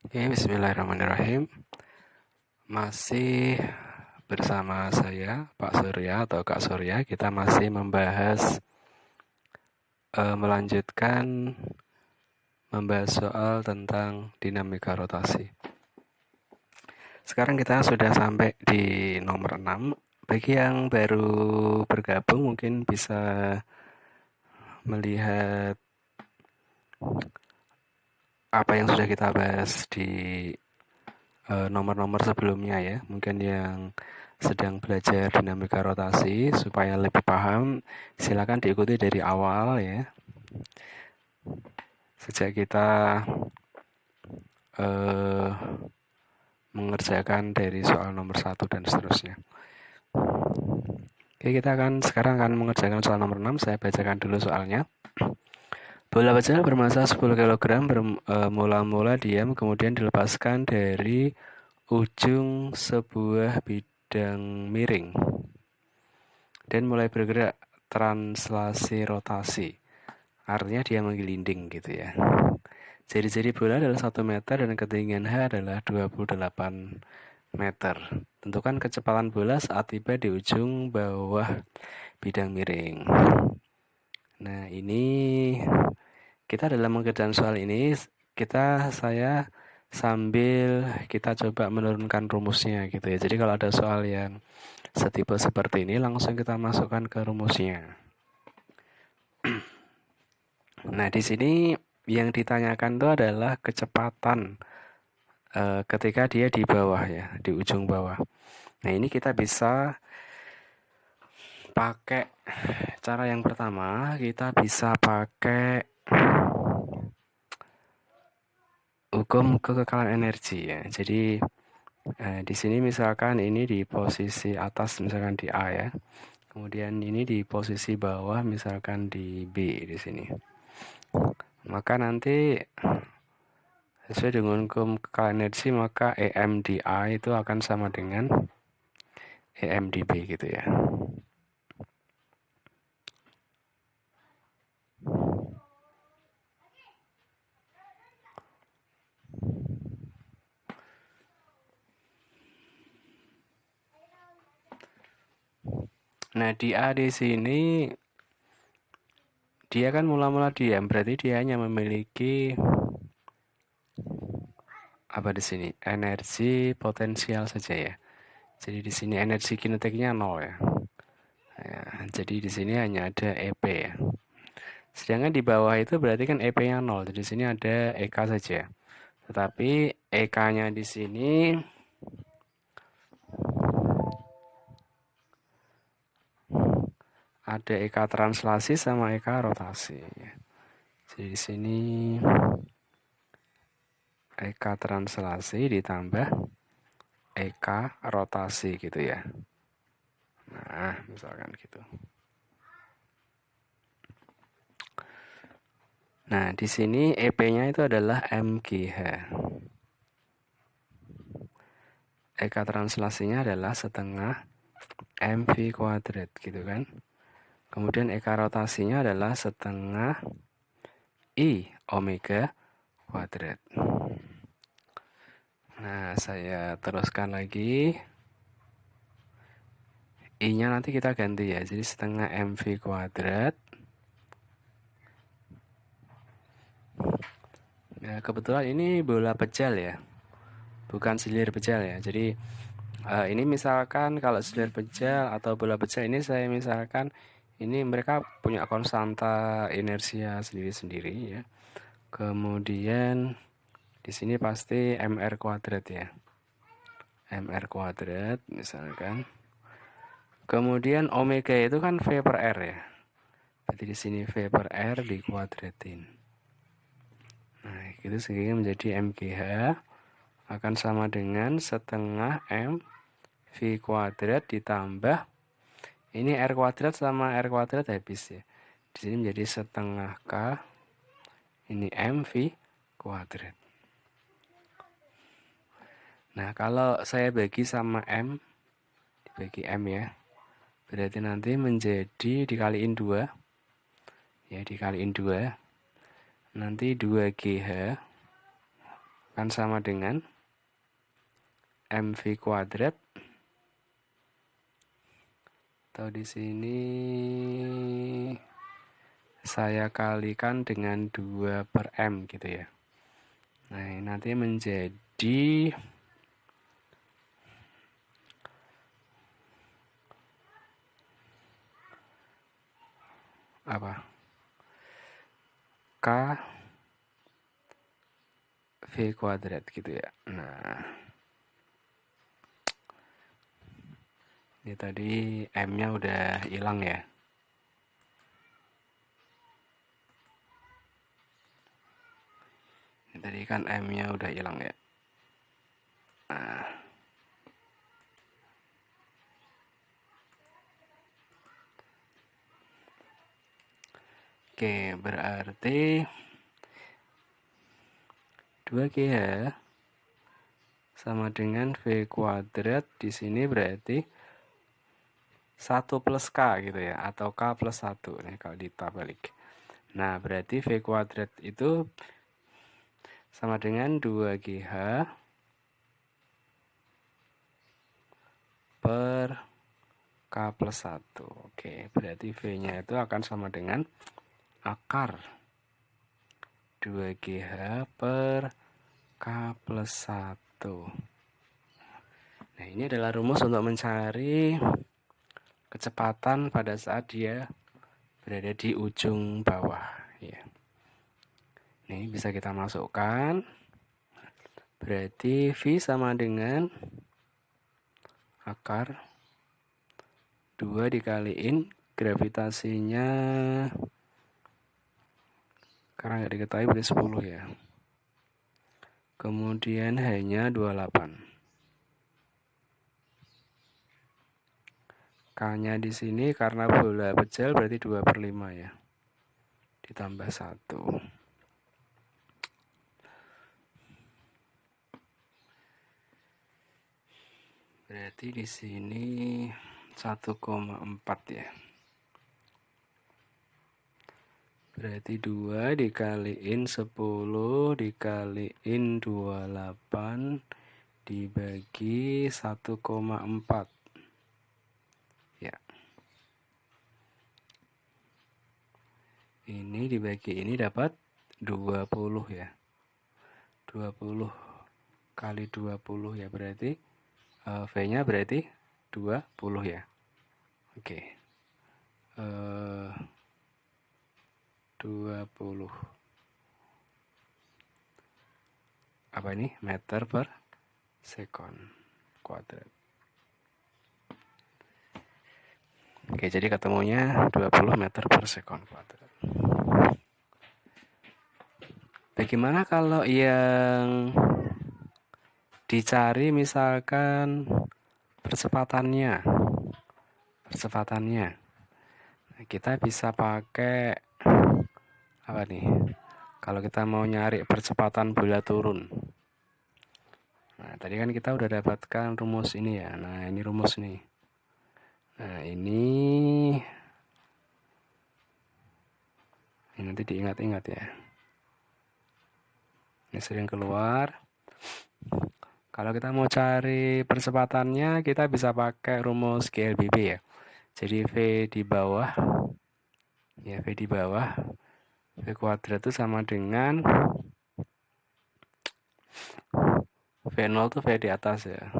Oke, bismillahirrahmanirrahim. Masih bersama saya, Pak Surya atau Kak Surya. Kita masih membahas soal tentang dinamika rotasi. Sekarang kita sudah sampai di nomor 6. Bagi yang baru bergabung mungkin bisa melihat apa yang sudah kita bahas di nomor-nomor sebelumnya ya. Mungkin yang sedang belajar dinamika rotasi supaya lebih paham, silakan diikuti dari awal ya. Sejak kita eh, mengerjakan dari soal nomor 1 dan seterusnya. Oke, kita sekarang akan mengerjakan soal nomor 6. Saya bacakan dulu soalnya. Bola pecel bermassa 10 kg bermula-mula diam kemudian dilepaskan dari ujung sebuah bidang miring dan mulai bergerak translasi rotasi. Artinya dia menggelinding gitu ya. Jari-jari bola adalah 1 meter dan ketinggian H adalah 28 meter. Tentukan kecepatan bola saat tiba di ujung bawah bidang miring. Nah, ini kita dalam mengerjakan soal ini saya sambil kita coba menurunkan rumusnya gitu ya. Jadi kalau ada soal yang setipe seperti ini langsung kita masukkan ke rumusnya. Nah, di sini yang ditanyakan itu adalah kecepatan ketika dia di bawah ya, di ujung bawah. Nah, ini kita bisa pakai cara yang pertama, kita bisa pakai hukum kekekalan energi ya. Jadi di sini misalkan ini di posisi atas misalkan di A ya. Kemudian ini di posisi bawah misalkan di B di sini. Maka nanti sesuai dengan hukum kekekalan energi maka EM di A itu akan sama dengan EM di B gitu ya. Nah, di A di sini dia kan mula-mula diam, berarti dia hanya memiliki apa di sini? Energi potensial saja ya. Jadi di sini energi kinetiknya 0 ya. Ya, jadi di sini hanya ada EP ya. Sedangkan di bawah itu berarti kan EP-nya 0. Jadi di sini ada EK saja. Tetapi EK-nya di sini ada EK translasi sama EK rotasi. Jadi di sini EK translasi ditambah EK rotasi gitu ya. Nah, misalkan gitu. Nah, di sini EP-nya itu adalah MGH. EK translasinya adalah setengah MV kuadrat gitu kan. Kemudian EK rotasinya adalah setengah I omega kuadrat. Nah, saya teruskan lagi. I-nya nanti kita ganti ya. Jadi setengah MV kuadrat. Nah, kebetulan ini bola pejal ya. Bukan silir pejal ya. Jadi ini misalkan kalau silir pejal atau bola pejal ini saya misalkan ini mereka punya konstanta inersia sendiri-sendiri ya. Kemudian di sini pasti mr kuadrat ya. Mr kuadrat misalkan. Kemudian omega itu kan V per R ya. Berarti di sini V per R dikuadratin. Nah, itu sehingga menjadi MGH akan sama dengan setengah M V kuadrat ditambah ini R kuadrat sama R kuadrat habis ya. Di sini menjadi setengah K ini M V kuadrat. Nah, kalau saya bagi sama M, dibagi M ya, berarti nanti menjadi dikaliin 2, ya dikaliin 2, nanti 2GH akan sama dengan MV kuadrat, atau di sini saya kalikan dengan 2/M gitu ya. Nah, ini nanti menjadi apa? K V kuadrat gitu ya. Nah, ini tadi M-nya udah hilang ya. Ini tadi kan M-nya udah hilang ya. Nah, oke, berarti 2GH sama dengan V kuadrat. Di sini berarti 1 plus K gitu ya, atau K plus 1 nih kalau dibalik. Nah, berarti V kuadrat itu sama dengan 2GH per K plus 1. Oke, berarti V-nya itu akan sama dengan akar 2GH per K plus 1. Nah, ini adalah rumus untuk mencari kecepatan pada saat dia berada di ujung bawah. Ya. Ini bisa kita masukkan. Berarti V sama dengan akar 2 dikaliin gravitasinya, karena nggak diketahui berarti 10 ya. Kemudian hanya 28. K-nya di sini karena bola pejal berarti 2/5 ya. Ditambah 1. Berarti di sini 1,4 ya. Berarti 2 dikaliin 10 dikaliin 28 dibagi 1,4. Ya. Ini dibagi ini dapat 20 ya. 20 kali 20 ya, berarti V-nya berarti 20 ya. Oke. 20. Apa ini? Meter per sekon kuadrat. Oke, jadi ketemunya 20 meter per sekon kuadrat. Bagaimana kalau yang dicari misalkan percepatannya? Nah, kita bisa pakai apa nih? Kalau kita mau nyari percepatan bola turun. Nah, tadi kan kita udah dapatkan rumus ini ya. Nah, ini rumus nih. Nah, ini nanti diingat-ingat ya. Ini sering keluar. Kalau kita mau cari percepatannya, kita bisa pakai rumus GLBB ya. Jadi V di bawah, ya V di bawah, V kuadrat itu sama dengan V0 itu V di atas ya.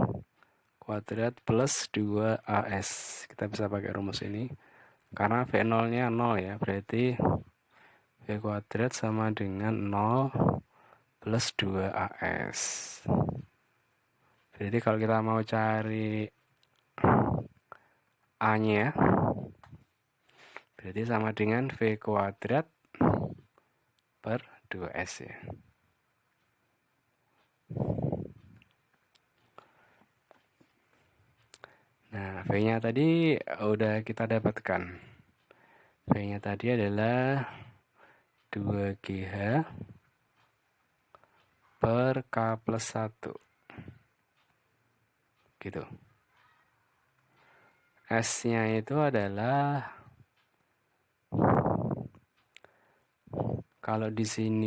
Kuadrat plus 2AS. Kita bisa pakai rumus ini. Karena V0-nya 0 ya, berarti V kuadrat sama dengan 0 plus 2AS. Berarti kalau kita mau cari A-nya, berarti sama dengan V kuadrat per 2S ya. Nah, V-nya tadi udah kita dapatkan. V-nya tadi adalah 2GH per K plus 1. Gitu. S-nya itu adalah, kalau di sini